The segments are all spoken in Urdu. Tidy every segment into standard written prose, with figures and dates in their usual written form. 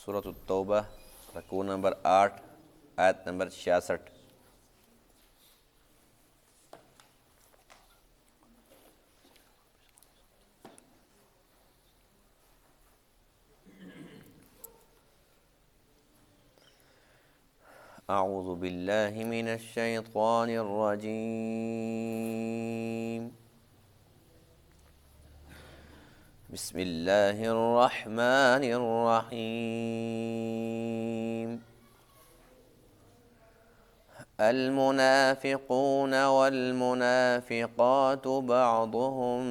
سورۃ التوبہ رکوع نمبر 8 آیت نمبر 66۔ اعوذ باللہ من الشیطان الرجیم، بسم اللہ الرحمن الرحیم۔ المنافقون والمنافقات بعضهم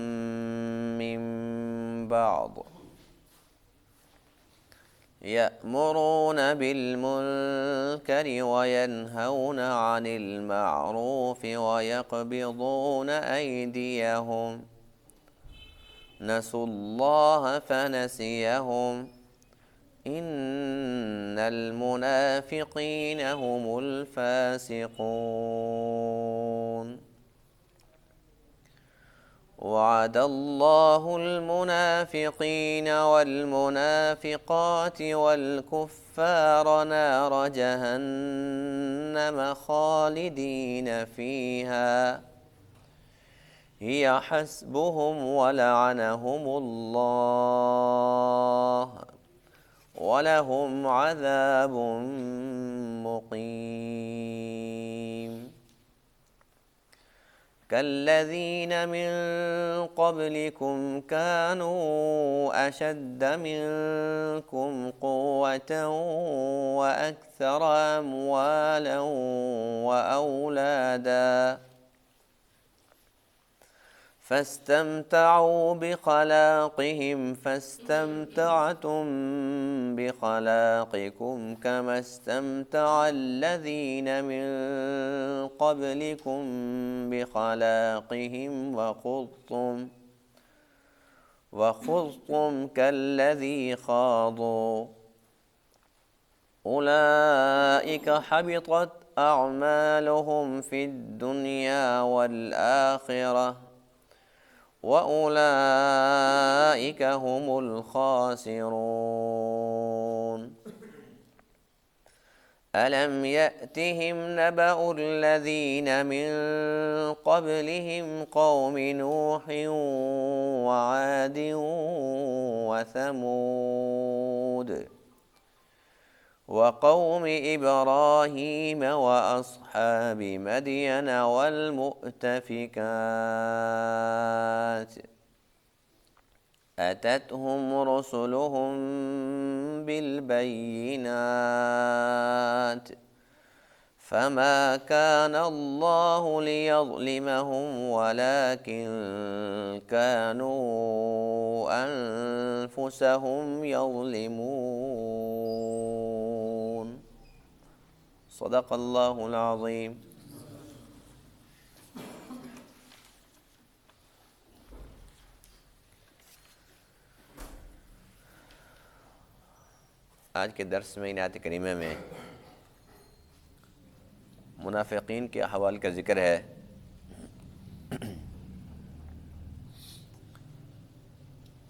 من بعض يأمرون بالمنكر وينهون عن المعروف ويقبضون أيديهم نسوا الله فنسيهم إن المنافقين هم الفاسقون وعد الله المنافقين والمنافقات والكفار نار جهنم خالدين فيها هي حسبهم ولعنهم الله ولهم عذاب مقيم كالذين من قبلكم كانوا أشد منكم قوة وأكثر أموالا وأولادا فاستمتعوا بخلاقهم فاستمتعتم بخلاقكم كما استمتع الذين من قبلكم بخلاقهم وخضتم كالذي خاضوا أولئك حبطت أعمالهم في الدنيا والآخرة وأولئك هم الخاسرون ألم يأتهم نبأ الذين من قبلهم قوم نوح وعاد وثمود وقوم إبراهيم وأصحاب مدين والمؤتفكات أتتهم رسلهم بالبينات فما كان الله ليظلمهم ولكن كانوا أنفسهم يظلمون صدق اللہ العظیم۔ آج کے درس میں آیت کریمہ میں منافقین کے احوال کا ذکر ہے۔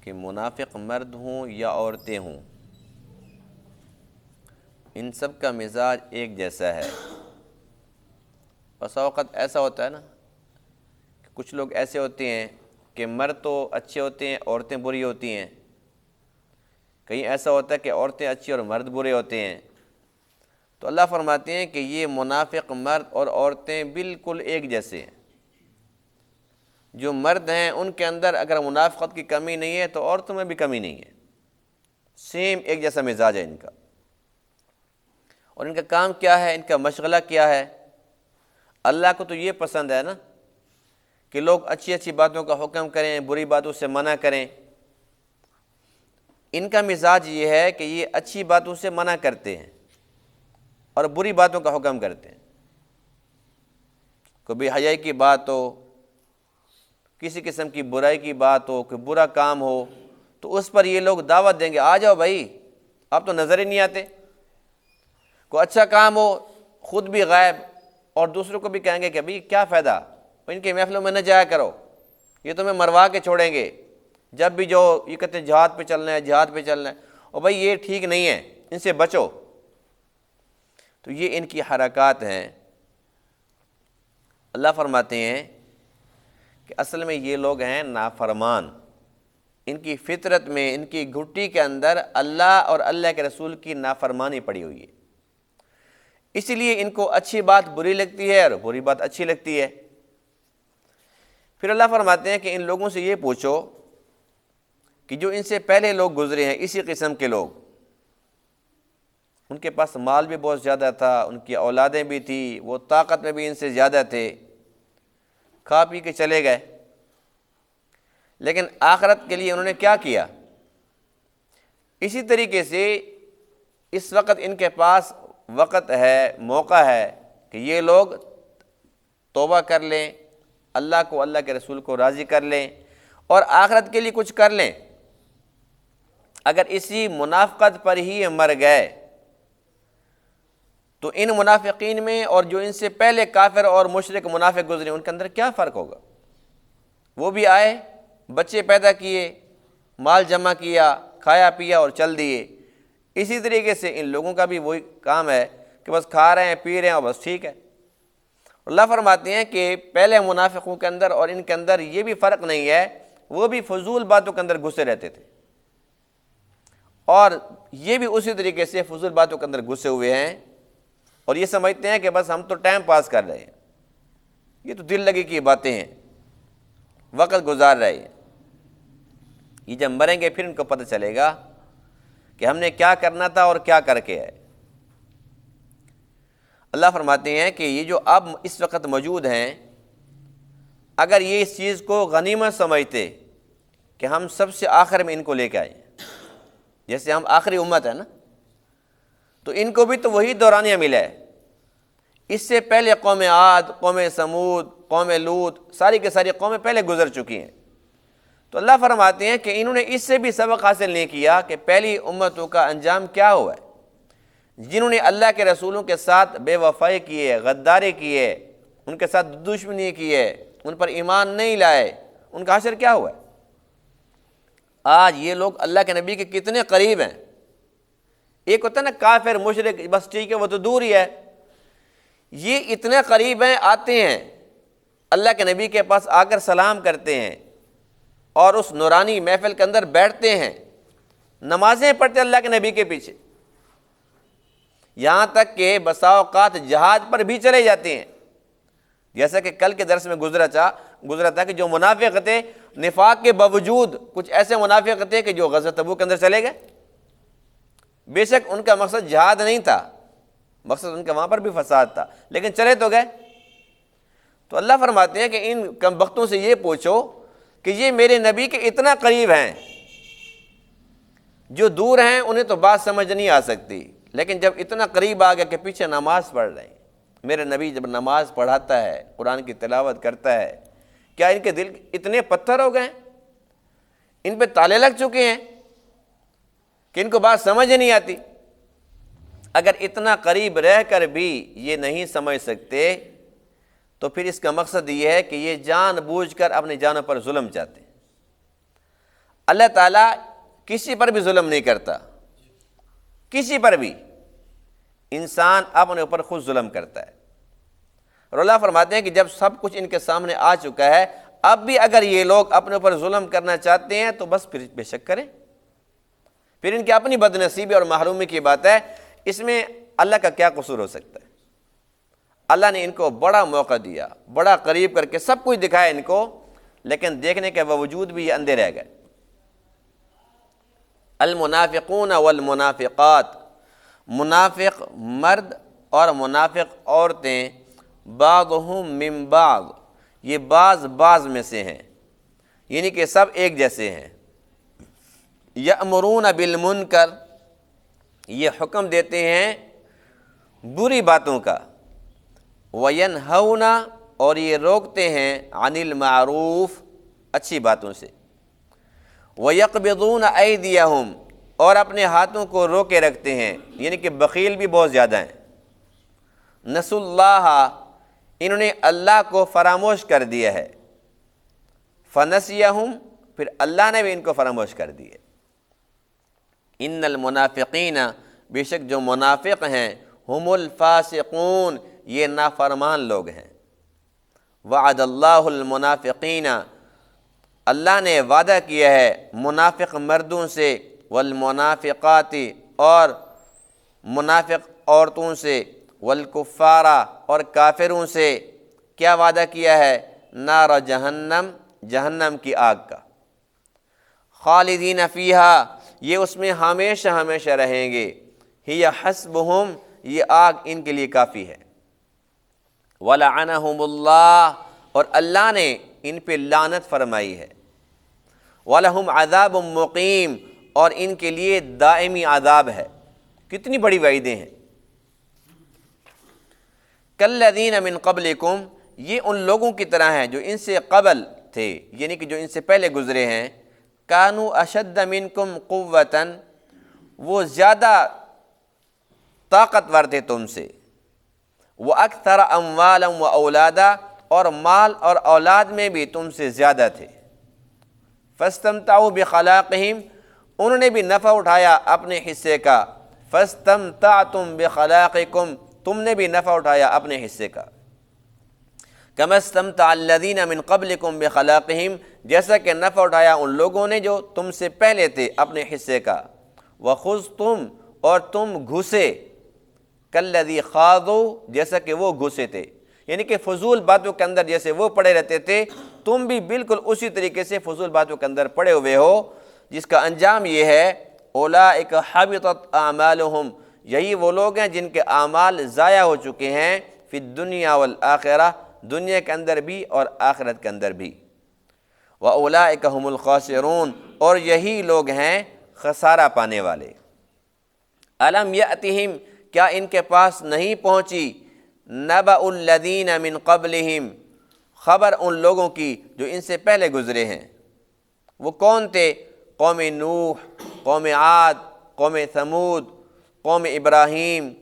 کہ منافق مرد ہوں یا عورتیں ہوں، ان سب کا مزاج ایک جیسا ہے۔ بسا اوقات ایسا ہوتا ہے نا کہ کچھ لوگ ایسے ہوتے ہیں کہ مرد تو اچھے ہوتے ہیں، عورتیں بری ہوتی ہیں۔ کہیں ایسا ہوتا ہے کہ عورتیں اچھی اور مرد برے ہوتے ہیں۔ تو اللہ فرماتے ہیں کہ یہ منافق مرد اور عورتیں بالکل ایک جیسے ہیں۔ جو مرد ہیں ان کے اندر اگر منافقت کی کمی نہیں ہے تو عورتوں میں بھی کمی نہیں ہے، سیم ایک جیسا مزاج ہے ان کا۔ اور ان کا کام کیا ہے، ان کا مشغلہ کیا ہے؟ اللہ کو تو یہ پسند ہے نا کہ لوگ اچھی اچھی باتوں کا حکم کریں، بری باتوں سے منع کریں۔ ان کا مزاج یہ ہے کہ یہ اچھی باتوں سے منع کرتے ہیں اور بری باتوں کا حکم کرتے ہیں۔ کوئی حیائی کی بات ہو، کسی قسم کی برائی کی بات ہو، کوئی برا کام ہو تو اس پر یہ لوگ دعوت دیں گے، آ جاؤ بھائی، آپ تو نظر ہی نہیں آتے۔ کوئی اچھا کام ہو خود بھی غائب اور دوسروں کو بھی کہیں گے کہ بھئی کیا فائدہ، ان کے محفلوں میں نہ جایا کرو، یہ تمہیں مروا کے چھوڑیں گے۔ جب بھی جو یہ کہتے ہیں جہاد پہ چلنا ہے، جہاد پہ چلنا ہے، اور بھائی یہ ٹھیک نہیں ہے، ان سے بچو۔ تو یہ ان کی حرکات ہیں۔ اللہ فرماتے ہیں کہ اصل میں یہ لوگ ہیں نافرمان، ان کی فطرت میں، ان کی گھٹی کے اندر اللہ اور اللہ کے رسول کی نافرمانی پڑی ہوئی ہے، اسی لیے ان کو اچھی بات بری لگتی ہے اور بری بات اچھی لگتی ہے۔ پھر اللہ فرماتے ہیں کہ ان لوگوں سے یہ پوچھو کہ جو ان سے پہلے لوگ گزرے ہیں، اسی قسم کے لوگ، ان کے پاس مال بھی بہت زیادہ تھا، ان کی اولادیں بھی تھیں، وہ طاقت میں بھی ان سے زیادہ تھے، کھا پی کے چلے گئے، لیکن آخرت کے لیے انہوں نے کیا کیا؟ اسی طریقے سے اس وقت ان کے پاس وقت ہے، موقع ہے کہ یہ لوگ توبہ کر لیں، اللہ کو، اللہ کے رسول کو راضی کر لیں اور آخرت کے لیے کچھ کر لیں۔ اگر اسی منافقت پر ہی مر گئے تو ان منافقین میں اور جو ان سے پہلے کافر اور مشرک منافق گزرے ان کے اندر کیا فرق ہوگا؟ وہ بھی آئے، بچے پیدا کیے، مال جمع کیا، کھایا پیا اور چل دیے۔ اسی طریقے سے ان لوگوں کا بھی وہی کام ہے کہ بس کھا رہے ہیں، پی رہے ہیں اور بس ٹھیک ہے۔ اللہ فرماتے ہیں کہ پہلے منافقوں کے اندر اور ان کے اندر یہ بھی فرق نہیں ہے، وہ بھی فضول باتوں کے اندر گھسے رہتے تھے اور یہ بھی اسی طریقے سے فضول باتوں کے اندر گھسے ہوئے ہیں اور یہ سمجھتے ہیں کہ بس ہم تو ٹائم پاس کر رہے ہیں، یہ تو دل لگی کی باتیں ہیں، وقت گزار رہے ہیں۔ یہ جب مریں گے پھر ان کو پتہ چلے گا کہ ہم نے کیا کرنا تھا اور کیا کر کے آئے۔ اللہ فرماتے ہیں کہ یہ جو اب اس وقت موجود ہیں، اگر یہ اس چیز کو غنیمت سمجھتے کہ ہم سب سے آخر میں ان کو لے کے آئے، جیسے ہم آخری امت ہے نا، تو ان کو بھی تو وہی دورانیہ ملا ہے۔ اس سے پہلے قوم عاد، قوم سمود، قوم لوط، ساری کے ساری قومیں پہلے گزر چکی ہیں۔ تو اللہ فرماتے ہیں کہ انہوں نے اس سے بھی سبق حاصل نہیں کیا کہ پہلی امتوں کا انجام کیا ہوا ہے، جنہوں نے اللہ کے رسولوں کے ساتھ بے وفائی کیے، غداری کیے، ان کے ساتھ دشمنی کیے، ان پر ایمان نہیں لائے، ان کا حشر کیا ہوا ہے؟ آج یہ لوگ اللہ کے نبی کے کتنے قریب ہیں۔ ایک ہوتا ہے نا کافر مشرک، بس ٹھیک ہے وہ تو دور ہی ہے، یہ اتنے قریب ہیں، آتے ہیں اللہ کے نبی کے پاس آ کر سلام کرتے ہیں اور اس نورانی محفل کے اندر بیٹھتے ہیں، نمازیں پڑھتے اللہ کے نبی کے پیچھے، یہاں تک کہ بسا اوقات جہاد پر بھی چلے جاتے ہیں۔ جیسا کہ کل کے درس میں گزرا تھا کہ جو منافق تھے، نفاق کے باوجود کچھ ایسے منافق تھے کہ جو غزوہ تبوک کے اندر چلے گئے، بے شک ان کا مقصد جہاد نہیں تھا، مقصد ان کا وہاں پر بھی فساد تھا، لیکن چلے تو گئے۔ تو اللہ فرماتے ہیں کہ ان کم بختوں سے یہ پوچھو کہ یہ میرے نبی کے اتنا قریب ہیں، جو دور ہیں انہیں تو بات سمجھ نہیں آ سکتی، لیکن جب اتنا قریب آ گیا کہ پیچھے نماز پڑھ رہے ہیں، میرے نبی جب نماز پڑھاتا ہے، قرآن کی تلاوت کرتا ہے، کیا ان کے دل اتنے پتھر ہو گئے، ان پہ تالے لگ چکے ہیں کہ ان کو بات سمجھ نہیں آتی؟ اگر اتنا قریب رہ کر بھی یہ نہیں سمجھ سکتے تو پھر اس کا مقصد یہ ہے کہ یہ جان بوجھ کر اپنی جانوں پر ظلم چاہتے ہیں۔ اللہ تعالیٰ کسی پر بھی ظلم نہیں کرتا، کسی پر بھی، انسان اپنے اوپر خود ظلم کرتا ہے۔ اور اللہ فرماتے ہیں کہ جب سب کچھ ان کے سامنے آ چکا ہے، اب بھی اگر یہ لوگ اپنے اوپر ظلم کرنا چاہتے ہیں تو بس پھر بے شک کریں، پھر ان کی اپنی بد نصیبی اور محرومی کی بات ہے، اس میں اللہ کا کیا قصور ہو سکتا ہے؟ اللہ نے ان کو بڑا موقع دیا، بڑا قریب کر کے سب کچھ دکھایا ان کو، لیکن دیکھنے کے باوجود بھی یہ اندھے رہ گئے۔ المنافقون والمنافقات، منافق مرد اور منافق عورتیں، بعضهم من بعض، یہ بعض میں سے ہیں، یعنی کہ سب ایک جیسے ہیں۔ یأمرون بالمنکر، یہ حکم دیتے ہیں بری باتوں کا، وینہون، اور یہ روکتے ہیں عن المعروف، اچھی باتوں سے، ویقبضون ایدیہم، اور اپنے ہاتھوں کو روکے رکھتے ہیں، یعنی کہ بخیل بھی بہت زیادہ ہیں۔ نسوا اللہ، انہوں نے اللہ کو فراموش کر دیا ہے، فنسیہم، پھر اللہ نے بھی ان کو فراموش کر دیا۔ ان المنافقین، بے شک جو منافق ہیں، ہم الفاسقون، یہ نافرمان لوگ ہیں۔ وعد اللہ المنافقین، اللہ نے وعدہ کیا ہے منافق مردوں سے، والمنافقات، اور منافق عورتوں سے، والکفارہ، اور کافروں سے۔ کیا وعدہ کیا ہے؟ نار جہنم، جہنم کی آگ کا۔ خالدین فیہا، یہ اس میں ہمیشہ ہمیشہ رہیں گے۔ ہی حسبہم، یہ آگ ان کے لیے کافی ہے۔ وَلَعَنَهُمُ اللَّهُ، اور اللہ نے ان پہ لعنت فرمائی ہے۔ وَلَهُمْ عَذَابٌ مُقِيمٌ، اور ان کے لیے دائمی عذاب ہے۔ کتنی بڑی وعیدیں ہیں۔ کالذین من قبلکم، یہ ان لوگوں کی طرح ہیں جو ان سے قبل تھے، یعنی کہ جو ان سے پہلے گزرے ہیں۔ کانوا اشد منکم قوۃ، وہ زیادہ طاقتور تھے تم سے۔ وَأَكْثَرَ أَمْوَالًا وَأَوْلَادًا، اور مال اور اولاد میں بھی تم سے زیادہ تھے۔ فَاسْتَمْتَعُوا بِخَلَاقِهِمْ، انہوں نے بھی نفع اٹھایا اپنے حصے کا۔ فَاسْتَمْتَعْتُمْ بِخَلَاقِكُمْ، تم نے بھی نفع اٹھایا اپنے حصے کا۔ كَمَا اسْتَمْتَعَ الَّذِينَ مِنْ قَبْلِكُمْ بِخَلَاقِهِمْ، جیسا کہ نفع اٹھایا ان لوگوں نے جو تم سے پہلے تھے اپنے حصے کا۔ وَخُذْتُمْ، اور تم گھسے، کالذی خاضوا، جیسا کہ وہ گھسے تھے، یعنی کہ فضول باتوں کے اندر جیسے وہ پڑے رہتے تھے، تم بھی بالکل اسی طریقے سے فضول باتوں کے اندر پڑے ہوئے ہو، جس کا انجام یہ ہے اولئک حبطت اعمالہم، یہی وہ لوگ ہیں جن کے اعمال ضائع ہو چکے ہیں، فی الدنیا والآخرہ، دنیا کے اندر بھی اور آخرت کے اندر بھی۔ واولئک هم الخاسرون، اور یہی لوگ ہیں خسارہ پانے والے۔ الم یأتہم، کیا ان کے پاس نہیں پہنچی، نبأ الذین من قبلہم، خبر ان لوگوں کی جو ان سے پہلے گزرے ہیں۔ وہ کون تھے؟ قوم نوح، قوم عاد، قوم ثمود، قوم ابراہیم،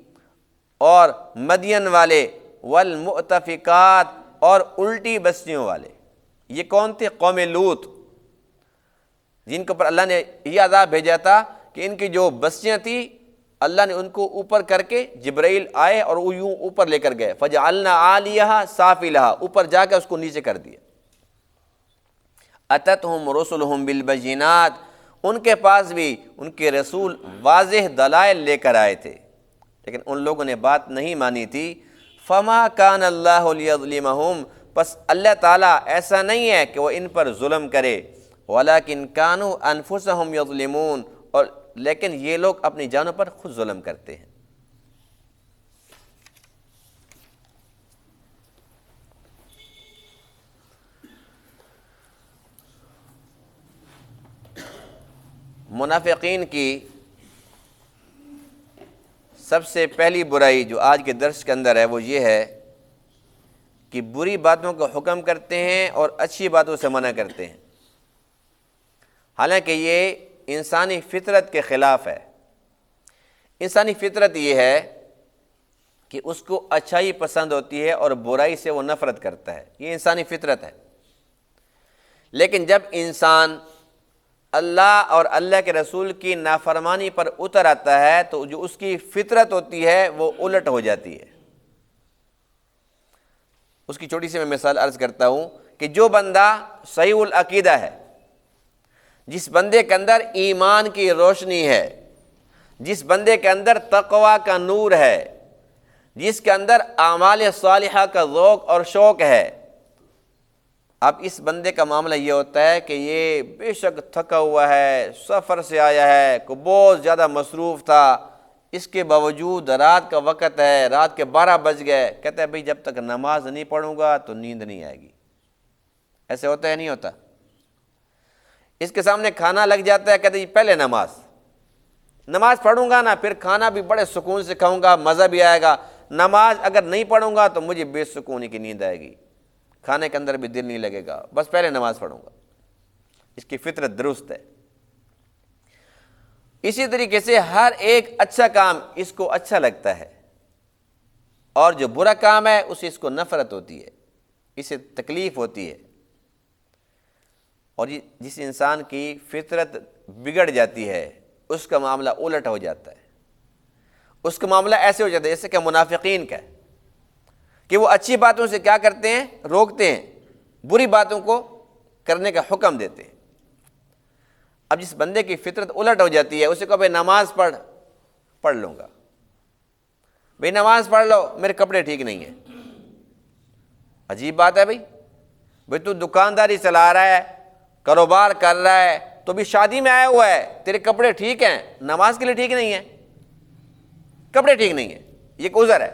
اور مدین والے، والمؤتفقات، اور الٹی بستیوں والے۔ یہ کون تھے؟ قوم لوط، جن کے اوپر اللہ نے یہ عذاب بھیجا تھا کہ ان کی جو بستیاں تھیں اللہ نے ان کو اوپر کر کے، جبرائیل آئے اور وہ یوں اوپر لے کر گئے، فجعلنا عالیہا سافلہا، اوپر جا کے اس کو نیچے کر دیا۔ اتتہم رسلہم بالبینات، ان کے پاس بھی ان کے رسول واضح دلائل لے کر آئے تھے، لیکن ان لوگوں نے بات نہیں مانی تھی۔ فما کان اللہ لیظلمہم، پس اللہ تعالیٰ ایسا نہیں ہے کہ وہ ان پر ظلم کرے، ولیکن کانوا انفسہم یظلمون، اور لیکن یہ لوگ اپنی جانوں پر خود ظلم کرتے ہیں۔ منافقین کی سب سے پہلی برائی جو آج کے درس کے اندر ہے وہ یہ ہے کہ بری باتوں کا حکم کرتے ہیں اور اچھی باتوں سے منع کرتے ہیں، حالانکہ یہ انسانی فطرت کے خلاف ہے۔ انسانی فطرت یہ ہے کہ اس کو اچھائی پسند ہوتی ہے اور برائی سے وہ نفرت کرتا ہے، یہ انسانی فطرت ہے۔ لیکن جب انسان اللہ اور اللہ کے رسول کی نافرمانی پر اتر آتا ہے تو جو اس کی فطرت ہوتی ہے وہ الٹ ہو جاتی ہے۔ اس کی چھوٹی سی میں مثال عرض کرتا ہوں کہ جو بندہ صحیح العقیدہ ہے، جس بندے کے اندر ایمان کی روشنی ہے، جس بندے کے اندر تقوی کا نور ہے، جس کے اندر اعمال صالحہ کا ذوق اور شوق ہے، اب اس بندے کا معاملہ یہ ہوتا ہے کہ یہ بے شک تھکا ہوا ہے، سفر سے آیا ہے، کو بہت زیادہ مصروف تھا، اس کے باوجود رات کا وقت ہے، رات کے 12 بج گئے، کہتا ہے بھئی جب تک نماز نہیں پڑھوں گا تو نیند نہیں آئے گی۔ ایسے ہوتا ہے نہیں ہوتا؟ اس کے سامنے کھانا لگ جاتا ہے، کہتے ہیں پہلے نماز پڑھوں گا نا، پھر کھانا بھی بڑے سکون سے کھاؤں گا، مزہ بھی آئے گا، نماز اگر نہیں پڑھوں گا تو مجھے بے سکونی کی نیند آئے گی، کھانے کے اندر بھی دل نہیں لگے گا، بس پہلے نماز پڑھوں گا۔ اس کی فطرت درست ہے۔ اسی طریقے سے ہر ایک اچھا کام اس کو اچھا لگتا ہے، اور جو برا کام ہے اسے اس کو نفرت ہوتی ہے، اسے تکلیف ہوتی ہے۔ اور جس انسان کی فطرت بگڑ جاتی ہے اس کا معاملہ الٹ ہو جاتا ہے۔ اس کا معاملہ ایسے ہو جاتا ہے جیسے کہ منافقین کا ہے کہ وہ اچھی باتوں سے کیا کرتے ہیں؟ روکتے ہیں، بری باتوں کو کرنے کا حکم دیتے ہیں۔ اب جس بندے کی فطرت الٹ ہو جاتی ہے، اسے کہو بھائی نماز پڑھ لوں گا، بھائی نماز پڑھ لو، میرے کپڑے ٹھیک نہیں ہیں۔ عجیب بات ہے بھائی تو دکانداری چلا رہا ہے، کاروبار کر رہا ہے، تو بھی شادی میں آیا ہوا ہے، تیرے کپڑے ٹھیک ہیں، نماز کے لیے ٹھیک نہیں ہیں، کپڑے ٹھیک نہیں ہیں، یہ ایک عذر ہے۔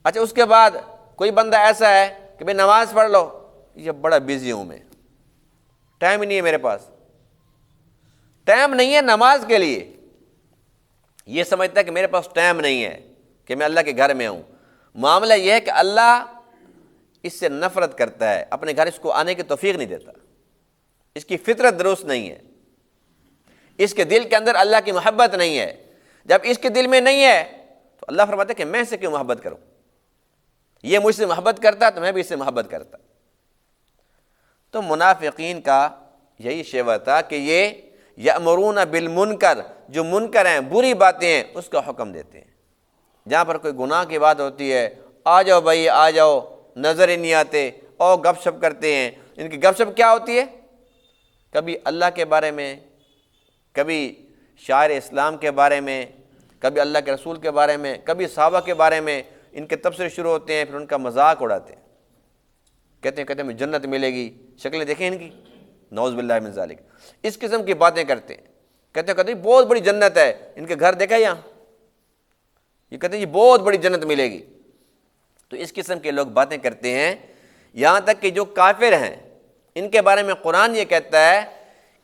اچھا اس کے بعد کوئی بندہ ایسا ہے کہ بھائی نماز پڑھ لو، یہ بڑا بیزی ہوں میں، ٹائم ہی نہیں ہے میرے پاس، ٹائم نہیں ہے نماز کے لیے، یہ سمجھتا ہے کہ میرے پاس ٹائم نہیں ہے کہ میں اللہ کے گھر میں ہوں۔ معاملہ یہ ہے کہ اللہ اس سے نفرت کرتا ہے، اپنے گھر اس کو آنے کی توفیق نہیں دیتا، اس کی فطرت درست نہیں ہے، اس کے دل کے اندر اللہ کی محبت نہیں ہے۔ جب اس کے دل میں نہیں ہے تو اللہ فرماتا ہے کہ میں اس سے کیوں محبت کروں، یہ مجھ سے محبت کرتا تو میں بھی اس سے محبت کرتا۔ تو منافقین کا یہی شیوہ تھا کہ یہ یأمرون بالمنکر، جو منکر ہیں، بری باتیں ہیں، اس کا حکم دیتے ہیں۔ جہاں پر کوئی گناہ کی بات ہوتی ہے، آ جاؤ بھائی آ جاؤ، نظر ہی نہیں آتے اور گپ شپ کرتے ہیں۔ ان کی گپ شپ کیا ہوتی ہے؟ کبھی اللہ کے بارے میں، کبھی شاعر اسلام کے بارے میں، کبھی اللہ کے رسول کے بارے میں، کبھی صحابہ کے بارے میں، ان کے تبصرے شروع ہوتے ہیں، پھر ان کا مذاق اڑاتے ہیں، کہتے ہیں مجھے جنت ملے گی، شکلیں دیکھیں ان کی، نعوذ باللہ من ذالک، اس قسم کی باتیں کرتے ہیں، کہتے ہیں بہت بڑی جنت ہے، ان کے گھر دیکھا یہاں، یہ کہتے ہیں یہ بہت بڑی جنت ملے گی۔ تو اس قسم کے لوگ باتیں کرتے ہیں، یہاں تک کہ جو کافر ہیں ان کے بارے میں قرآن یہ کہتا ہے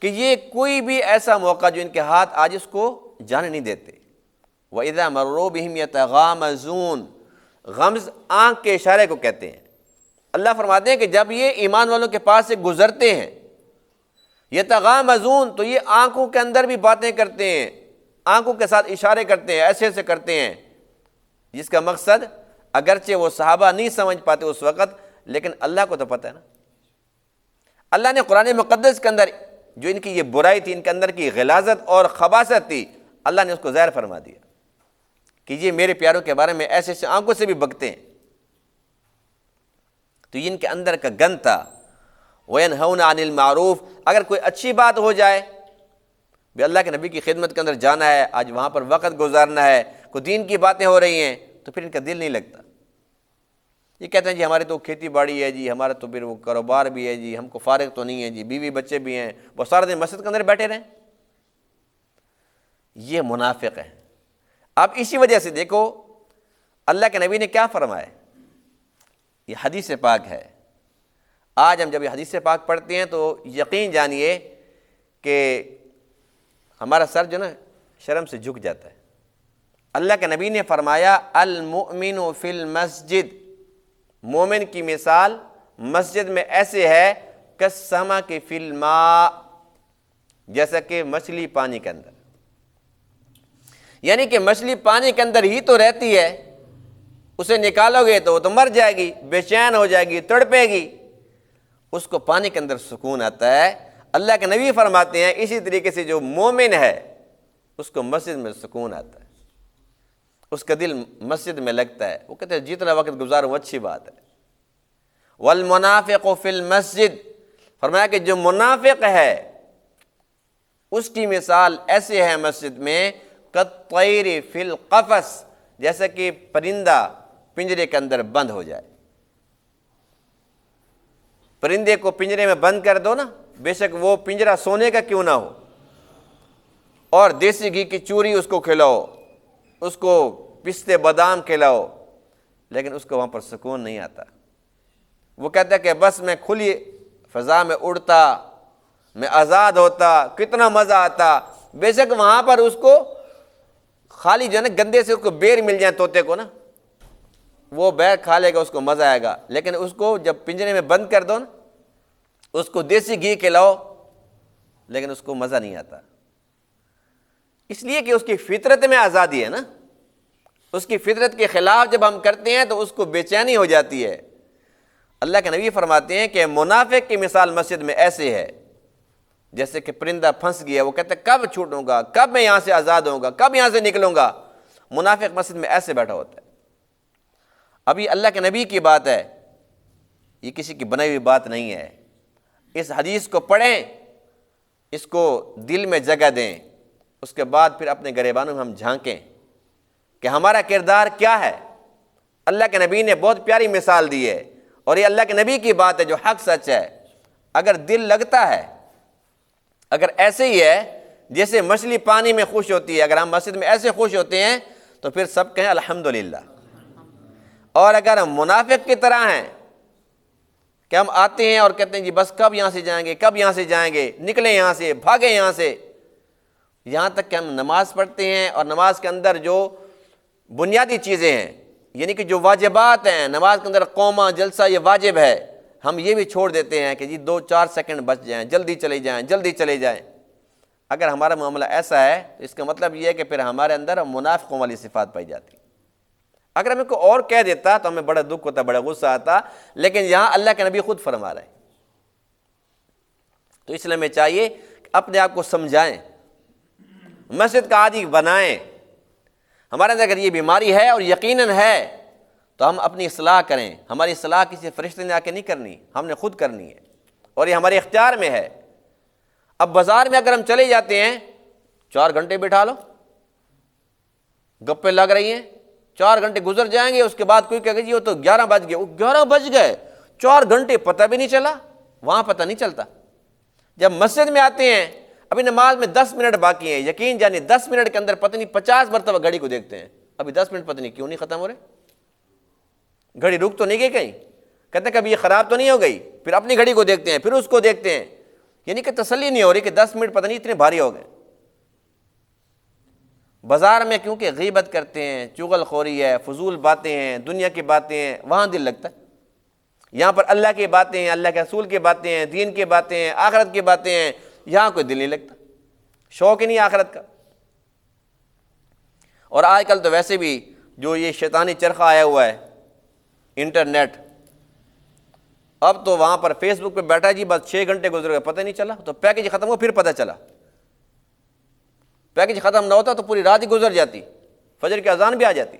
کہ یہ کوئی بھی ایسا موقع جو ان کے ہاتھ آج اس کو جانے نہیں دیتے۔ وَإِذَا مَرُّوا بِهِمْ يَتَغَامَزُونَ، غمز آنکھ کے اشارے کو کہتے ہیں۔ اللہ فرماتے ہیں کہ جب یہ ایمان والوں کے پاس سے گزرتے ہیں، یتغامزون، تو یہ آنکھوں کے اندر بھی باتیں کرتے ہیں، آنکھوں کے ساتھ اشارے کرتے ہیں، ایسے ایسے کرتے ہیں، جس کا مقصد اگرچہ وہ صحابہ نہیں سمجھ پاتے اس وقت، لیکن اللہ کو تو پتہ ہے نا۔ اللہ نے قرآن مقدس کے اندر جو ان کی یہ برائی تھی، ان کے اندر کی غلاظت اور خباثت تھی، اللہ نے اس کو ظاہر فرما دیا کہ یہ میرے پیاروں کے بارے میں ایسے ایسے آنکھوں سے بھی بکتے ہیں۔ تو یہ ان کے اندر کا گند تھا۔ وَيَنْهَوْنَ عَنِ الْمَعْرُوفِ، اگر کوئی اچھی بات ہو جائے، بھی اللہ کے نبی کی خدمت کے اندر جانا ہے، آج وہاں پر وقت گزارنا ہے، کوئی دین کی باتیں ہو رہی ہیں، تو پھر ان کا دل نہیں لگتا۔ یہ کہتے ہیں جی ہماری تو کھیتی باڑی ہے جی، ہمارا تو پھر وہ کاروبار بھی ہے جی، ہم کو فارغ تو نہیں ہے جی، بیوی بچے بھی ہیں، وہ سارا دن مسجد کے اندر بیٹھے رہیں، یہ منافق ہیں۔ اب اسی وجہ سے دیکھو اللہ کے نبی نے کیا فرمایا، یہ حدیث پاک ہے۔ آج ہم جب یہ حدیث پاک پڑھتے ہیں تو یقین جانیے کہ ہمارا سر جو نا شرم سے جھک جاتا ہے۔ اللہ کے نبی نے فرمایا المؤمن فی المسجد، مومن کی مثال مسجد میں ایسے ہے کالسمک فی الماء، جیسا کہ مچھلی پانی کے اندر، یعنی کہ مچھلی پانی کے اندر ہی تو رہتی ہے، اسے نکالو گے تو وہ تو مر جائے گی، بے چین ہو جائے گی، تڑپے گی، اس کو پانی کے اندر سکون آتا ہے۔ اللہ کے نبی فرماتے ہیں اسی طریقے سے جو مومن ہے اس کو مسجد میں سکون آتا ہے، اس کا دل مسجد میں لگتا ہے، وہ کہتے ہیں جتنا وقت گزاروں اچھی بات ہے۔ والمنافق فی المسجد، فرمایا کہ جو منافق ہے اس کی مثال ایسے ہے مسجد میں کالطیر فی القفص، جیسا کہ پرندہ پنجرے کے اندر بند ہو جائے۔ پرندے کو پنجرے میں بند کر دو نا، بے شک وہ پنجرہ سونے کا کیوں نہ ہو، اور دیسی گھی کی چوری اس کو کھلاؤ، اس کو پستے بادام کھلاؤ، لیکن اس کو وہاں پر سکون نہیں آتا۔ وہ کہتا ہے کہ بس میں کھلی فضا میں اڑتا، میں آزاد ہوتا، کتنا مزہ آتا، بے شک وہاں پر اس کو خالی جو ہے نا گندے سے اس کو بیر مل جائیں طوطے کو نا، وہ بیر کھا لے گا، اس کو مزہ آئے گا، لیکن اس کو جب پنجرے میں بند کر دو نا، اس کو دیسی گھی کھلاؤ، لیکن اس کو مزہ نہیں آتا، اس لیے کہ اس کی فطرت میں آزادی ہے نا۔ اس کی فطرت کے خلاف جب ہم کرتے ہیں تو اس کو بے چینی ہو جاتی ہے۔ اللہ کے نبی فرماتے ہیں کہ منافق کی مثال مسجد میں ایسے ہے جیسے کہ پرندہ پھنس گیا، وہ کہتا ہے کب چھوٹوں گا، کب میں یہاں سے آزاد ہوں گا، کب یہاں سے نکلوں گا۔ منافق مسجد میں ایسے بیٹھا ہوتا ہے۔ اب یہ اللہ کے نبی کی بات ہے، یہ کسی کی بنائی ہوئی بات نہیں ہے۔ اس حدیث کو پڑھیں، اس کو دل میں جگہ دیں، اس کے بعد پھر اپنے گریبانوں میں ہم جھانکیں کہ ہمارا کردار کیا ہے۔ اللہ کے نبی نے بہت پیاری مثال دی ہے، اور یہ اللہ کے نبی کی بات ہے جو حق سچ ہے۔ اگر دل لگتا ہے، اگر ایسے ہی ہے جیسے مچھلی پانی میں خوش ہوتی ہے، اگر ہم مسجد میں ایسے خوش ہوتے ہیں تو پھر سب کہیں الحمدللہ۔ اور اگر ہم منافق کی طرح ہیں کہ ہم آتے ہیں اور کہتے ہیں جی بس کب یہاں سے جائیں گے، کب یہاں سے جائیں گے، نکلیں یہاں سے، بھاگیں یہاں سے، یہاں تک کہ ہم نماز پڑھتے ہیں اور نماز کے اندر جو بنیادی چیزیں ہیں، یعنی کہ جو واجبات ہیں، نماز کے اندر قومہ جلسہ یہ واجب ہے، ہم یہ بھی چھوڑ دیتے ہیں کہ جی 2-4 سیکنڈ بچ جائیں، جلدی چلے جائیں، جلدی چلے جائیں۔ اگر ہمارا معاملہ ایسا ہے تو اس کا مطلب یہ ہے کہ پھر ہمارے اندر منافقوں والی صفات پائی جاتی۔ اگر ہمیں کوئی اور کہہ دیتا تو ہمیں بڑا دکھ ہوتا، بڑا غصہ آتا، لیکن یہاں اللہ کے نبی خود فرما رہے ہیں۔ تو اس لیے ہمیں چاہیے کہ اپنے آپ کو سمجھائیں، مسجد کا عادی بنائیں۔ ہمارے اندر اگر یہ بیماری ہے اور یقیناً ہے تو ہم اپنی اصلاح کریں۔ ہماری اصلاح کسی فرشتے نے آ کے نہیں کرنی، ہم نے خود کرنی ہے، اور یہ ہمارے اختیار میں ہے۔ اب بازار میں اگر ہم چلے جاتے ہیں، 4 گھنٹے بٹھا لو، گپیں لگ رہی ہیں، 4 گھنٹے گزر جائیں گے، اس کے بعد کوئی کہے گا جی وہ تو 11 بج گئے، وہ 11 بج گئے، 4 گھنٹے پتہ بھی نہیں چلا۔ وہاں پتہ نہیں چلتا۔ جب مسجد میں آتے ہیں، ابھی نماز میں 10 منٹ باقی ہیں، یقین جانے 10 منٹ کے اندر پتہ نہیں 50 مرتبہ گھڑی کو دیکھتے ہیں، ابھی 10 منٹ پتہ نہیں کیوں نہیں ختم ہو رہے، گھڑی رک تو نہیں گئی کہیں، کہتے ہیں کبھی یہ خراب تو نہیں ہو گئی، پھر اپنی گھڑی کو دیکھتے ہیں، پھر اس کو دیکھتے ہیں، یعنی کہ تسلی نہیں ہو رہی کہ 10 منٹ پتہ نہیں اتنے بھاری ہو گئے۔ بازار میں کیونکہ غیبت کرتے ہیں، چغل خوری ہے، فضول باتیں ہیں، دنیا کی باتیں ہیں، وہاں دل لگتا ہے۔ یہاں پر اللہ کی باتیں ہیں، اللہ کے رسول کی باتیں ہیں، دین کی باتیں ہیں، آخرت کی باتیں ہیں، یہاں کوئی دل نہیں لگتا، شوق ہی نہیں آخرت کا۔ اور آج کل تو ویسے بھی جو یہ شیطانی چرخہ آیا ہوا ہے، انٹرنیٹ، اب تو وہاں پر فیس بک پہ بیٹھا جی بس 6 گھنٹے گزر گئے پتہ نہیں چلا، تو پیکج ختم ہو پھر پتہ چلا، پیکج ختم نہ ہوتا تو پوری رات ہی گزر جاتی، فجر کی اذان بھی آ جاتی۔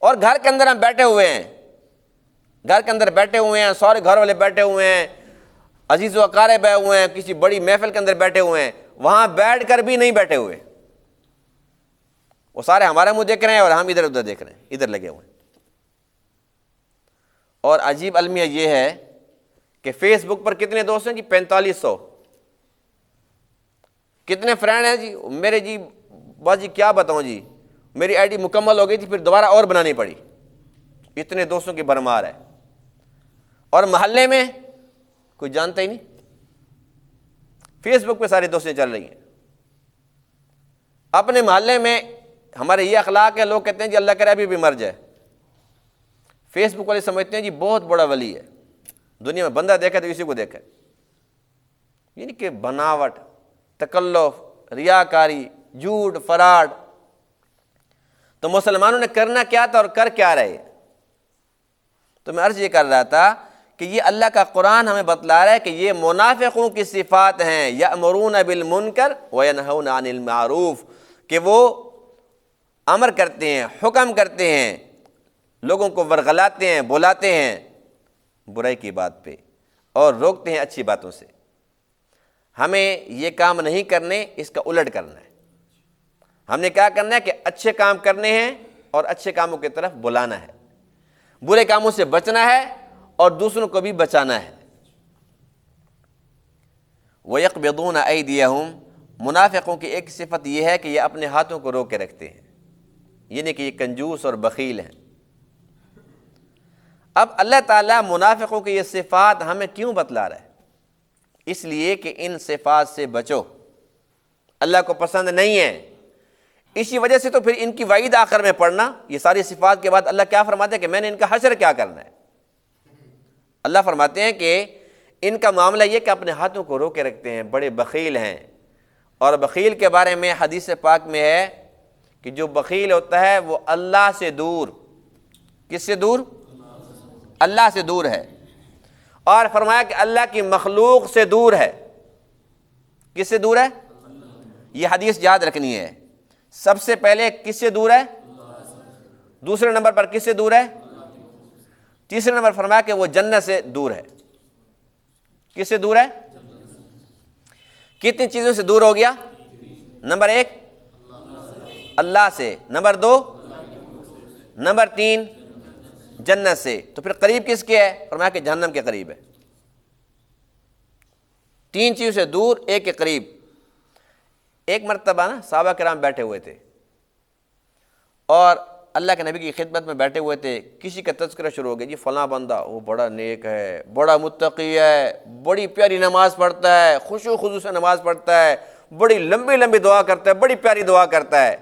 اور گھر کے اندر ہم بیٹھے ہوئے ہیں، گھر کے اندر بیٹھے ہوئے ہیں، سارے گھر والے بیٹھے ہوئے ہیں، عزیز و اقارب بیٹھے ہوئے ہیں، کسی بڑی محفل کے اندر بیٹھے ہوئے ہیں، وہاں بیٹھ کر بھی نہیں بیٹھے ہوئے، وہ سارے ہمارا منہ دیکھ رہے ہیں اور ہم ادھر ادھر دیکھ رہے ہیں، ادھر لگے ہوئے ہیں۔ اور عجیب المیہ یہ ہے کہ فیس بک پر کتنے دوست ہیں جی؟ 4500۔ کتنے فرینڈ ہیں جی؟ میرے جی بس جی کیا بتاؤں جی، میری آئی ڈی مکمل ہو گئی تھی، پھر دوبارہ اور بنانی پڑی، اتنے دوستوں کی بھرمار ہے۔ اور محلے میں کوئی جانتا ہی نہیں، فیس بک پہ ساری دوستیں چل رہی ہیں۔ اپنے محلے میں ہمارے یہ اخلاق ہے، لوگ کہتے ہیں جی اللہ کرے ابھی بھی مر جائے، فیس بک والے سمجھتے ہیں جی بہت بڑا ولی ہے، دنیا میں بندہ دیکھا تو اسی کو دیکھا، یعنی کہ بناوٹ، تکلف، ریاکاری، جھوٹ، فراڈ۔ تو مسلمانوں نے کرنا کیا تھا اور کر کیا رہے؟ تو میں عرض یہ کر رہا تھا کہ یہ اللہ کا قرآن ہمیں بتلا رہا ہے کہ یہ منافقوں کی صفات ہیں، یأمرون بالمنکر وینہون عن المعروف، کہ وہ امر کرتے ہیں، حکم کرتے ہیں، لوگوں کو ورغلاتے ہیں، بلاتے ہیں برائی کی بات پہ اور روکتے ہیں اچھی باتوں سے۔ ہمیں یہ کام نہیں کرنے، اس کا الٹ کرنا ہے۔ ہم نے کیا کرنا ہے کہ اچھے کام کرنے ہیں اور اچھے کاموں کی طرف بلانا ہے، برے کاموں سے بچنا ہے اور دوسروں کو بھی بچانا ہے۔ وَيَقْبِضُونَ أَيْدِيَهُمْ، منافقوں کی ایک صفت یہ ہے کہ یہ اپنے ہاتھوں کو روک کے رکھتے ہیں، یعنی کہ یہ کنجوس اور بخیل ہیں۔ اب اللہ تعالیٰ منافقوں کی یہ صفات ہمیں کیوں بتلا رہا ہے؟ اس لیے کہ ان صفات سے بچو، اللہ کو پسند نہیں ہے۔ اسی وجہ سے تو پھر ان کی وعید آخر میں پڑھنا، یہ ساری صفات کے بعد اللہ کیا فرماتے ہیں کہ میں نے ان کا حشر کیا کرنا ہے۔ اللہ فرماتے ہیں کہ ان کا معاملہ یہ کہ اپنے ہاتھوں کو روکے رکھتے ہیں، بڑے بخیل ہیں۔ اور بخیل کے بارے میں حدیث پاک میں ہے کہ جو بخیل ہوتا ہے وہ اللہ سے دور، کس سے دور؟ اللہ سے دور ہے، اور فرمایا کہ اللہ کی مخلوق سے دور ہے۔ کس سے دور ہے؟ یہ حدیث یاد رکھنی ہے، سب سے پہلے کس سے دور ہے؟ دوسرے نمبر پر کس سے دور ہے؟ تیسرے نمبر فرمایا کہ وہ جنت سے دور ہے۔ کس سے دور ہے؟ کتنی چیزوں سے دور ہو گیا؟ نمبر 1 اللہ سے، نمبر 2 نمبر 3 جنت سے، تو پھر قریب کس کے ہے؟ فرمایا کہ جہنم کے قریب ہے۔ 3 چیزوں سے دور، ایک کے قریب۔ ایک مرتبہ نا صحابہ کرام بیٹھے ہوئے تھے اور اللہ کے نبی کی خدمت میں بیٹھے ہوئے تھے، کسی کا تذکرہ شروع ہو گیا، جی فلاں بندہ وہ بڑا نیک ہے، بڑا متقی ہے، بڑی پیاری نماز پڑھتا ہے، خشوع و خضوع سے نماز پڑھتا ہے، بڑی لمبی لمبی دعا کرتا ہے، بڑی پیاری دعا کرتا ہے،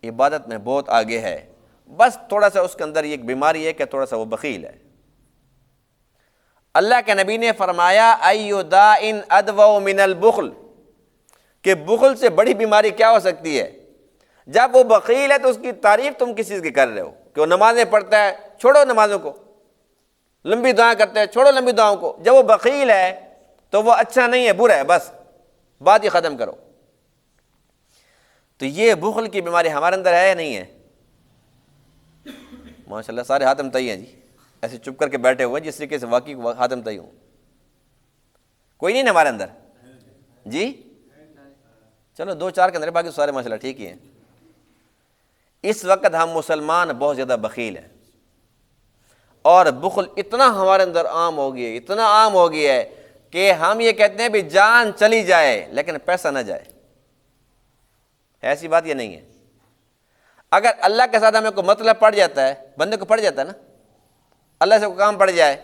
عبادت میں بہت آگے ہے، بس تھوڑا سا اس کے اندر یہ ایک بیماری ہے کہ تھوڑا سا وہ بخیل ہے۔ اللہ کے نبی نے فرمایا ایو داء ادوأ من البخل، کہ بخل سے بڑی بیماری کیا ہو سکتی ہے؟ جب وہ بخیل ہے تو اس کی تعریف تم کس چیز کی کر رہے ہو کہ وہ نمازیں پڑھتا ہے، چھوڑو نمازوں کو، لمبی دعائیں کرتا ہے، چھوڑو لمبی دعاؤں کو۔ جب وہ بخیل ہے تو وہ اچھا نہیں ہے، برا ہے، بس بات ہی ختم کرو۔ تو یہ بخل کی بیماری ہمارے اندر ہے یا نہیں ہے؟ ماشاءاللہ سارے ہاتھ تئی ہیں جی، ایسے چپ کر کے بیٹھے ہوئے جس طریقے سے واقعی ہاتھ تئی ہوں۔ کوئی نہیں ہمارے اندر جی؟ چلو 2-4 کے اندر، باقی سارے ماشاءاللہ ٹھیک ہی ہیں۔ اس وقت ہم مسلمان بہت زیادہ بخیل ہیں، اور بخل اتنا ہمارے اندر عام ہو گیا، اتنا عام ہو گیا ہے کہ ہم یہ کہتے ہیں بھی جان چلی جائے لیکن پیسہ نہ جائے۔ ایسی بات یہ نہیں ہے۔ اگر اللہ کے ساتھ ہمیں کوئی مطلب پڑ جاتا ہے، بندے کو پڑ جاتا ہے نا، اللہ سے کوئی کام پڑ جائے،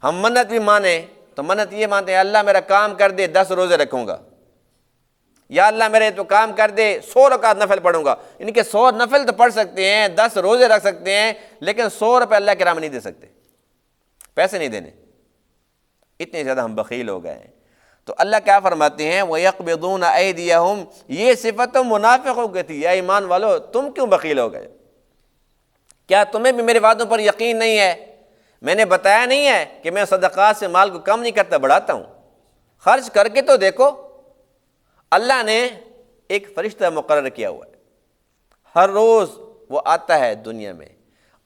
ہم منت بھی مانیں تو منت یہ مانتے ہیں اللہ میرا کام کر دے 10 روزے رکھوں گا، یا اللہ میرے تو کام کر دے 100 رکعت نفل پڑھوں گا۔ ان کے 100 نفل تو پڑھ سکتے ہیں، 10 روزے رکھ سکتے ہیں، لیکن 100 روپے اللہ کے راہ میں نہیں دے سکتے، پیسے نہیں دینے، اتنے زیادہ ہم بخیل ہو گئے ہیں۔ تو اللہ کیا فرماتے ہیں وَيَقْبِضُونَ أَيْدِيَهُمْ، یہ صفت تو منافقوں کی تھی۔ یا ایمان والو تم کیوں بخیل ہو گئے؟ کیا تمہیں بھی میرے وعدوں پر یقین نہیں ہے؟ میں نے بتایا نہیں ہے کہ میں صدقات سے مال کو کم نہیں کرتا، بڑھاتا ہوں، خرچ کر کے تو دیکھو۔ اللہ نے ایک فرشتہ مقرر کیا ہوا ہے، ہر روز وہ آتا ہے دنیا میں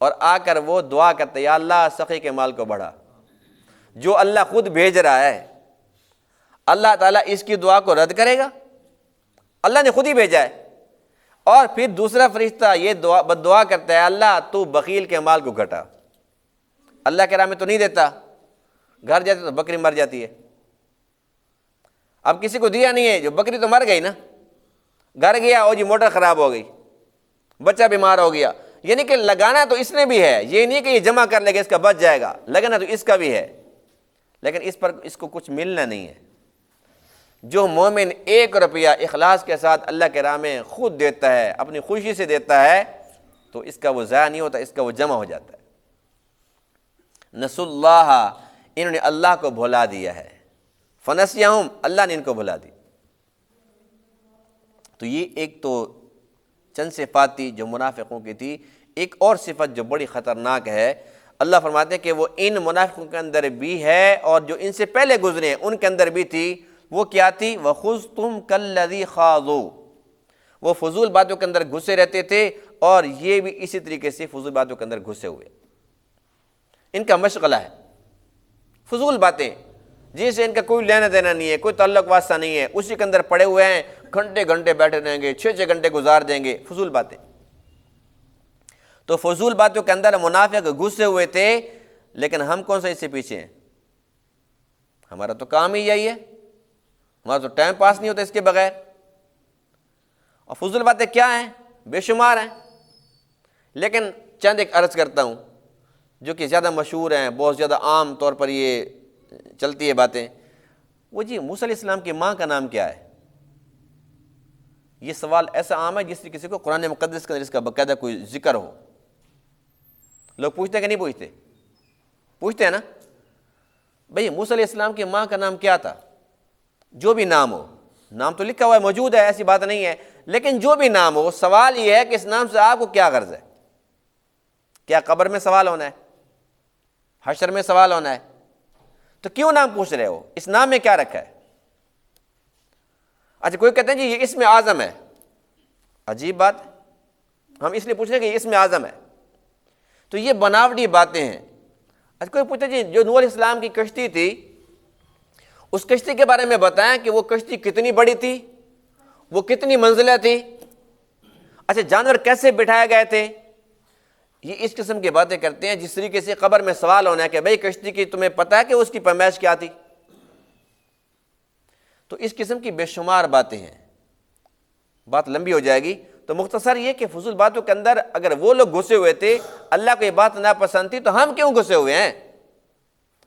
اور آ کر وہ دعا کرتا ہے یا اللہ سخی کے مال کو بڑھا۔ جو اللہ خود بھیج رہا ہے، اللہ تعالیٰ اس کی دعا کو رد کرے گا؟ اللہ نے خود ہی بھیجا ہے۔ اور پھر دوسرا فرشتہ یہ بد دعا کرتا ہے اللہ تو بخیل کے مال کو گھٹا، اللہ کے راہ میں تو نہیں دیتا، گھر جاتے تو بکری مر جاتی ہے۔ اب کسی کو دیا نہیں ہے، جو بکری تو مر گئی نا، گھر گیا اور جی موٹر خراب ہو گئی، بچہ بیمار ہو گیا، یعنی کہ لگانا تو اس نے بھی ہے، یہ نہیں کہ یہ جمع کر لے گا اس کا بچ جائے گا، لگانا تو اس کا بھی ہے، لیکن اس کو کچھ ملنا نہیں ہے۔ جو مومن 1 روپیہ اخلاص کے ساتھ اللہ کے راہ میں خود دیتا ہے، اپنی خوشی سے دیتا ہے، تو اس کا وہ ضائع نہیں ہوتا، اس کا وہ جمع ہو جاتا ہے۔ نسوا اللہ، انہوں نے اللہ کو بھلا دیا ہے، فنسیہم، اللہ نے ان کو بھلا دی۔ تو یہ ایک تو چند صفات تھی جو منافقوں کی تھی۔ ایک اور صفت جو بڑی خطرناک ہے، اللہ فرماتے ہیں کہ وہ ان منافقوں کے اندر بھی ہے اور جو ان سے پہلے گزرے ہیں ان کے اندر بھی تھی۔ وہ کیا تھی؟ وَخُذْتُمْ كَالَّذِي خَاضُوا، وہ فضول باتوں کے اندر گھسے رہتے تھے، اور یہ بھی اسی طریقے سے فضول باتوں کے اندر گھسے ہوئے۔ ان کا مشغلہ ہے فضول باتیں، جن سے ان کا کوئی لینا دینا نہیں ہے، کوئی تعلق واسطہ نہیں ہے، اسی کے اندر پڑے ہوئے ہیں، گھنٹے گھنٹے بیٹھے رہیں گے، 6 گھنٹے گزار دیں گے، فضول باتیں۔ تو فضول باتوں کے اندر منافق گھسے ہوئے تھے، لیکن ہم کون سا اس سے پیچھے ہیں؟ ہمارا تو کام ہی یہی ہے، ہمارا تو ٹائم پاس نہیں ہوتا اس کے بغیر۔ اور فضول باتیں کیا ہیں؟ بے شمار ہیں، لیکن چند ایک عرض کرتا ہوں جو کہ زیادہ مشہور ہیں، بہت زیادہ عام طور پر یہ چلتی ہے باتیں۔ وہ جی موسیٰ علیہ السلام کی ماں کا نام کیا ہے؟ یہ سوال ایسا عام ہے جس سے کسی کو قرآن مقدس کے اندر اس کا باقاعدہ کوئی ذکر ہو۔ لوگ پوچھتے ہیں کہ نہیں پوچھتے؟ پوچھتے ہیں نا بھئی موسیٰ علیہ السلام کی ماں کا نام کیا تھا؟ جو بھی نام ہو، نام تو لکھا ہوا ہے، موجود ہے، ایسی بات نہیں ہے، لیکن جو بھی نام ہو، سوال یہ ہے کہ اس نام سے آپ کو کیا غرض ہے؟ کیا قبر میں سوال ہونا ہے؟ حشر میں سوال ہونا ہے؟ تو کیوں نام پوچھ رہے ہو؟ اس نام میں کیا رکھا ہے؟ اچھا کوئی کہتے ہیں جی یہ اسم اعظم ہے، عجیب بات، ہم اس لیے پوچھ رہے ہیں کہ یہ اسم اعظم ہے، تو یہ بناوٹی باتیں ہیں۔ اچھا کوئی پوچھتا جی جو نوح علیہ السلام کی کشتی تھی، اس کشتی کے بارے میں بتائیں کہ وہ کشتی کتنی بڑی تھی، وہ کتنی منزلیں تھی، اچھا جانور کیسے بٹھائے گئے تھے، یہ اس قسم کی باتیں کرتے ہیں جس طریقے سے قبر میں سوال ہونا ہے کہ بھئی کشتی کی تمہیں پتہ ہے کہ اس کی پیمائش کیا تھی۔ تو اس قسم کی بے شمار باتیں ہیں، بات لمبی ہو جائے گی، تو مختصر یہ کہ فضول باتوں کے اندر اگر وہ لوگ گھسے ہوئے تھے، اللہ کو یہ بات ناپسند تھی، تو ہم کیوں گھسے ہوئے ہیں؟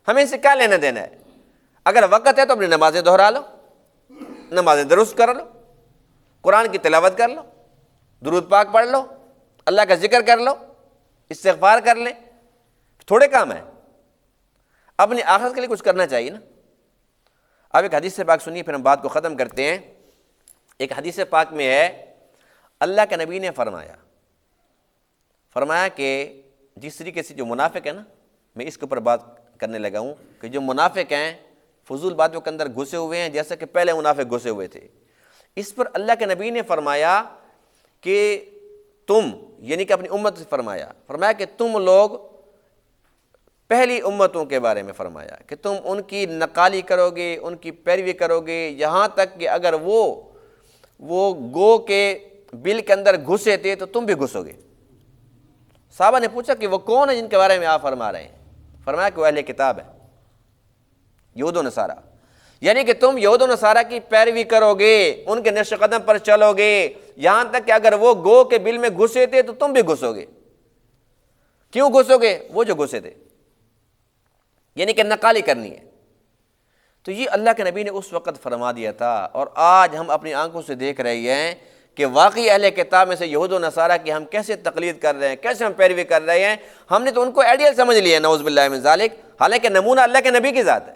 ہمیں اس سے کیا لینا دینا ہے؟ اگر وقت ہے تو اپنی نمازیں دہرا لو، نمازیں درست کر لو، قرآن کی تلاوت کر لو، درود پاک پڑھ لو، اللہ کا ذکر کر لو، استغفار کر لیں، تھوڑے کام ہیں، اپنی آخرت کے لیے کچھ کرنا چاہیے نا۔ اب ایک حدیث پاک سنیے پھر ہم بات کو ختم کرتے ہیں۔ ایک حدیث پاک میں ہے، اللہ کے نبی نے فرمایا کہ جس طریقے سے جو منافق ہے نا، میں اس کے اوپر بات کرنے لگا ہوں کہ جو منافق ہیں فضول باتوں کے اندر گھسے ہوئے ہیں، جیسا کہ پہلے منافق گھسے ہوئے تھے، اس پر اللہ کے نبی نے فرمایا کہ تم، یعنی کہ اپنی امت سے فرمایا کہ تم لوگ پہلی امتوں کے بارے میں فرمایا کہ تم ان کی نقالی کرو گے، ان کی پیروی کرو گے، یہاں تک کہ اگر وہ گو کے بل کے اندر گھسے تھے تو تم بھی گھسو گے۔ صحابہ نے پوچھا کہ وہ کون ہے جن کے بارے میں آپ فرما رہے ہیں؟ فرمایا کہ وہ اہل کتاب ہے، یہود و نصارہ، یعنی کہ تم یہود و نصارہ کی پیروی کرو گے، ان کے نقش قدم پر چلو گے، یہاں تک کہ اگر وہ گو کے بل میں گھسے تھے تو تم بھی گھسو گے۔ کیوں گھسو گے؟ وہ جو گھسے تھے، یعنی کہ نقالی کرنی ہے۔ تو یہ اللہ کے نبی نے اس وقت فرما دیا تھا، اور آج ہم اپنی آنکھوں سے دیکھ رہے ہیں کہ واقعی اہل کتاب میں سے یہود و نصارہ کی ہم کیسے تقلید کر رہے ہیں، کیسے ہم پیروی کر رہے ہیں۔ ہم نے تو ان کو آئیڈیل سمجھ لیا ہے، نعوذ باللہ من ذالک، حالانکہ نمونہ اللہ کے نبی کی ذات ہے،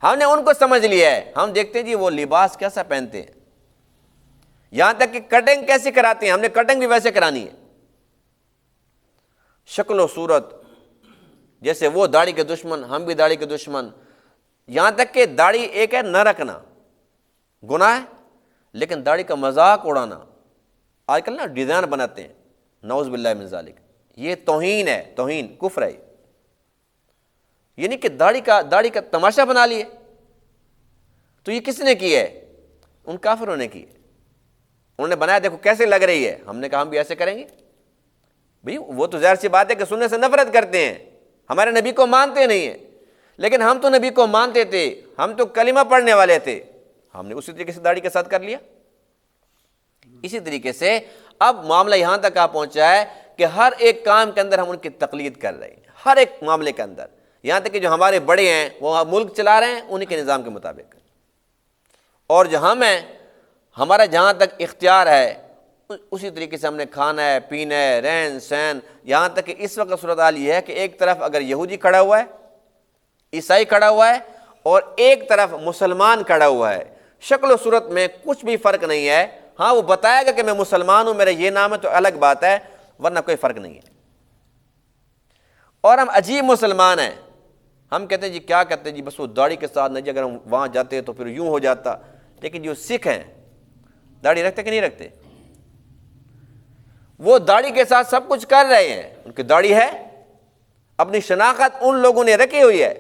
ہم نے ان کو سمجھ لیا ہے۔ ہم دیکھتے ہیں جی وہ لباس کیسا پہنتے ہیں، یہاں تک کہ کٹنگ کیسے کراتے ہیں، ہم نے کٹنگ بھی ویسے کرانی ہے، شکل و صورت، جیسے وہ داڑھی کے دشمن ہم بھی داڑھی کے دشمن، یہاں تک کہ داڑھی ایک ہے نہ رکھنا گناہ ہے، لیکن داڑھی کا مذاق اڑانا، آج کل نا ڈیزائن بناتے ہیں، نعوذ باللہ من ذالک، یہ توہین ہے، توہین، کفر ہے، یعنی کہ داڑھی کا تماشا بنا لیے۔ تو یہ کس نے کی ہے؟ ان کافروں نے کی ہے، انہوں نے بنایا، دیکھو کیسے لگ رہی ہے، ہم نے کہا ہم بھی ایسے کریں گے۔ بھئی وہ تو ظاہر سی بات ہے کہ سننے سے نفرت کرتے ہیں، ہمارے نبی کو مانتے نہیں ہیں، لیکن ہم تو نبی کو مانتے تھے، ہم تو کلمہ پڑھنے والے تھے، ہم نے اسی طریقے سے داڑھی کے ساتھ کر لیا۔ اسی طریقے سے اب معاملہ یہاں تک آ پہنچا ہے کہ ہر ایک کام کے اندر ہم ان کی تقلید کر رہے ہیں، ہر ایک معاملے کے اندر، یہاں تک کہ جو ہمارے بڑے ہیں وہ ملک چلا رہے ہیں انہیں کے نظام کے مطابق، اور جو ہم ہیں ہمارا جہاں تک اختیار ہے اسی طریقے سے ہم نے کھانا ہے، پینا ہے، رہن سہن، یہاں تک کہ اس وقت صورتحال یہ ہے کہ ایک طرف اگر یہودی کھڑا ہوا ہے، عیسائی کھڑا ہوا ہے، اور ایک طرف مسلمان کھڑا ہوا ہے، شکل و صورت میں کچھ بھی فرق نہیں ہے، ہاں وہ بتائے گا کہ میں مسلمان ہوں، میرا یہ نام ہے، تو الگ بات ہے، ورنہ کوئی فرق نہیں ہے۔ اور ہم عجیب مسلمان ہیں، ہم کہتے ہیں جی کیا کرتے ہیں جی بس وہ داڑھی کے ساتھ نہیں، اگر ہم وہاں جاتے تو پھر یوں ہو جاتا، لیکن جو سکھ ہیں داڑھی رکھتے کہ نہیں رکھتے؟ وہ داڑھی کے ساتھ سب کچھ کر رہے ہیں، ان کی داڑھی ہے، اپنی شناخت ان لوگوں نے رکھی ہوئی ہے،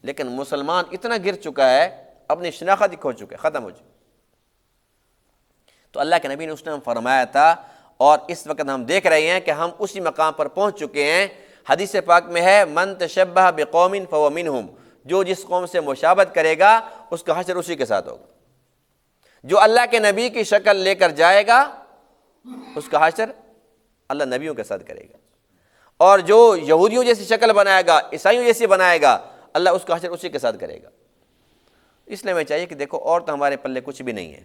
لیکن مسلمان اتنا گر چکا ہے، اپنی شناخت ہی کھو چکے، ختم ہو چکے۔ تو اللہ کے نبی نے اس نے فرمایا تھا، اور اس وقت ہم دیکھ رہے ہیں کہ ہم اسی مقام پر پہنچ چکے ہیں۔ حدیث پاک میں ہے من تشبہ بقوم فہو منہم، جو جس قوم سے مشابہت کرے گا اس کا حشر اسی کے ساتھ ہوگا، جو اللہ کے نبی کی شکل لے کر جائے گا اس کا حشر اللہ نبیوں کے ساتھ کرے گا، اور جو یہودیوں جیسی شکل بنائے گا، عیسائیوں جیسی بنائے گا، اللہ اس کا حشر اسی کے ساتھ کرے گا۔ اس لیے ہمیں چاہیے کہ دیکھو اور تو ہمارے پلے کچھ بھی نہیں ہے،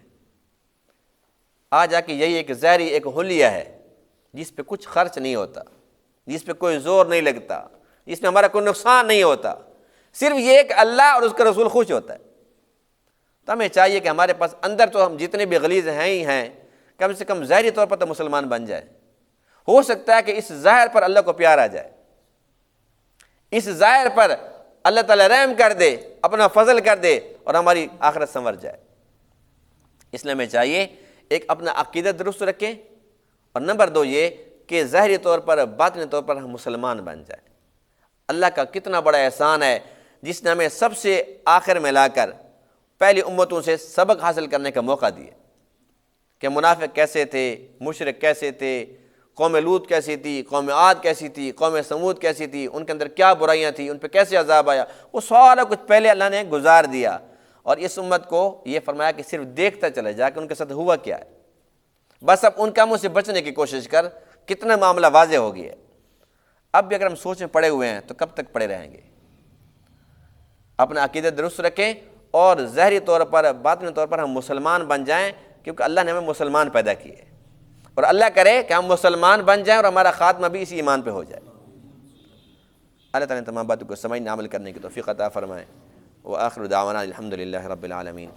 آج آ کے یہی ایک ظاہری ایک حلیہ ہے جس پہ کچھ خرچ نہیں ہوتا، جس پہ کوئی زور نہیں لگتا، جس میں ہمارا کوئی نقصان نہیں ہوتا، صرف یہ کہ اللہ اور اس کا رسول خوش ہوتا ہے۔ تو ہمیں چاہیے کہ ہمارے پاس اندر تو ہم جتنے بھی غلیظ ہیں ہی ہیں، کم سے کم ظاہری طور پر تو مسلمان بن جائے، ہو سکتا ہے کہ اس ظاہر پر اللہ کو پیار آ جائے، اس ظاہر پر اللہ تعالیٰ رحم کر دے، اپنا فضل کر دے، اور ہماری آخرت سنور جائے۔ اس لیے ہمیں چاہیے ایک اپنا عقیدہ درست رکھیں، اور نمبر 2 یہ کہ ظاہری طور پر باطنی طور پر ہم مسلمان بن جائیں۔ اللہ کا کتنا بڑا احسان ہے جس نے ہمیں سب سے آخر میں لا کر پہلی امتوں سے سبق حاصل کرنے کا موقع دیا کہ منافق کیسے تھے، مشرک کیسے تھے، قوم لوط کیسی تھی، قوم عاد کیسی تھی، قوم سمود کیسی تھی، ان کے اندر کیا برائیاں تھیں، ان پہ کیسے عذاب آیا، وہ سارا کچھ پہلے اللہ نے گزار دیا، اور اس امت کو یہ فرمایا کہ صرف دیکھتا چلے جا کہ ان کے ساتھ ہوا کیا ہے، بس اب ان کاموں سے بچنے کی کوشش کر۔ کتنا معاملہ واضح ہو گیا ہے۔ اب بھی اگر ہم سوچ میں پڑے ہوئے ہیں تو کب تک پڑے رہیں گے؟ اپنا عقیدہ درست رکھیں اور ظاہری طور پر باطنی طور پر ہم مسلمان بن جائیں، کیونکہ اللہ نے ہمیں مسلمان پیدا کیے، اور اللہ کرے کہ ہم مسلمان بن جائیں اور ہمارا خاتمہ بھی اسی ایمان پہ ہو جائے۔ اللہ تعالیٰ نے تمام باتوں کو سمجھنے عمل کرنے کی توفیق عطا فرمائے۔ وآخر دعوانا الحمد للہ رب العالمین۔